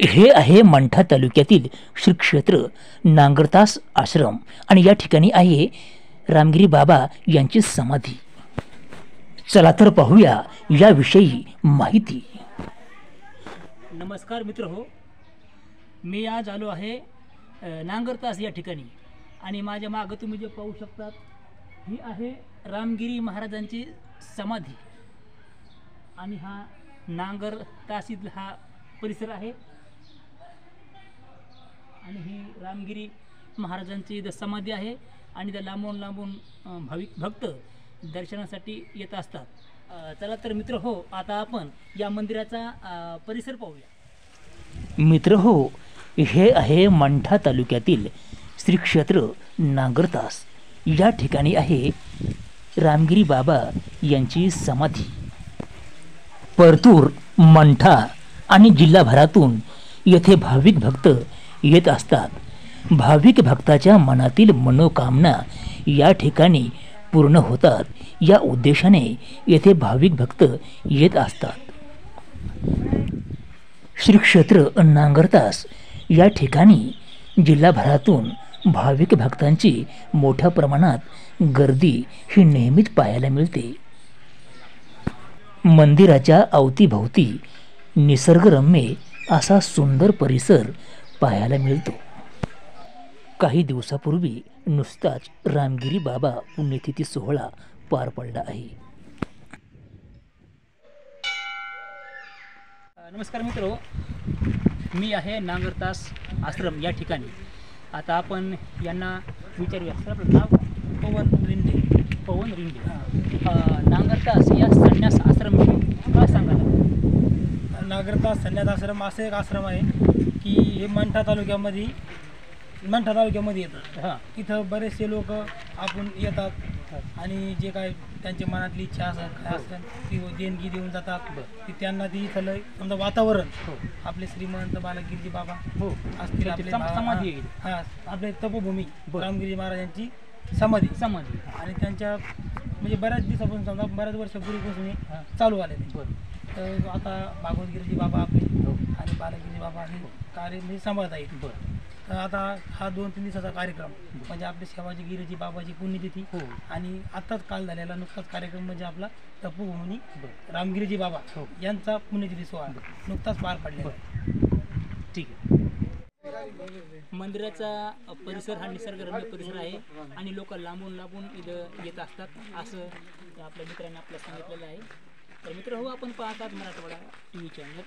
हे आहे मंठा तालुक्यातील श्री क्षेत्र नांगरतास आश्रम आणि या ठिकाणी आहे रामगिरी बाबा यांची समाधी। चला तर पाहूया याविषयी माहिती। नमस्कार मित्र हो, मी आज आलो आहे नांगरतास या ठिकाणी आणि माझ्या मागे तुम्ही जे पाहू शकतात ही आहे रामगिरी महाराजांची समाधी आणि हा नांगरतासीत हा परिसर आहे आणि ही रामगिरी महाराजांची इथं समाधी आहे आणि त्या लांबून लांबून भाविक भक्त दर्शनासाठी येत असतात। चला तर मित्र हो, आता आपण या मंदिराचा परिसर पाहूया। मित्र हो, हे आहे मंठा तालुक्यातील श्री क्षेत्र नांगरतास या ठिकाणी आहे रामगिरी बाबा यांची समाधी। परतूर, मंठा आणि जिल्हाभरातून येथे भाविक भक्त येत असतात। भाविक भक्ताच्या मनातील मनोकामना या ठिकाणी पूर्ण होतात, या उद्देशाने येथे भाविक भक्त येत असतात। श्री क्षेत्र नांगरतास या ठिकाणी जिल्हाभरातून भाविक भक्तांची मोठ्या प्रमाणात गर्दी ही नेहमीच पाहायला मिळते। मंदिराच्या अवतीभोवती निसर्गरम्य असा सुंदर परिसर पाहायला मिळतो। काही दिवसापूर्वी नुसताच रामगिरी बाबा पुण्यतिथी सोहळा पार पडला आहे। नमस्कार मित्रो, मी आहे नांगरतास आश्रम या ठिकाणी। आता आपण यांना विचारूया। सर आपलं नाव? पवन रिंडे। पवन रिंडे। नांगरतास या संन्यास आश्रम काय सांगाल? नांगरतास संन्यास आश्रम असे एक आश्रम आहे की हे मंठा तालुक्यामध्ये येतं। हां, तिथं बरेचसे लोक आपण येतात आणि जे काय त्यांच्या मनातली इच्छा असतात काय असेल ती देणगी देऊन जातात। ती त्यांना ती इथलं समजा वातावरण आपले श्रीमंत बालगिरीजी बाबा हो असतील, आपले समाधी हां आपले तपोभूमी रामगिरी महाराजांची समाधी समाधी आणि त्यांच्या म्हणजे बऱ्याच दिवसापासून समजा बऱ्याच वर्षापूर्वीपासून हे चालू आलेले। तर आता भागवतगिरीजी बाबा आपले आणि बालगिरीजी बाबा हे कार्य म्हणजे सांभाळत आहेत। तर आता हा 2-3 दिवसाचा कार्यक्रम म्हणजे आपले शिवाजी गिरीजी बाबाची पुण्यतिथी आणि आत्ताच काल झालेला नुकताच कार्यक्रम म्हणजे आपला तपोभूमी रामगिरीजी बाबा यांचा पुण्यतिथी सोहळा नुकताच पार पडलेला। ठीक आहे। मंदिराचा परिसर हा निसर्गरम्य परिसर आहे आणि लोक लांबून लांबून इथं येत असतात असं आपल्या मित्रांनी आपल्याला सांगितलेलं आहे। तर मित्र हो, आपण पाहतात मराठवाडा TV चॅनल।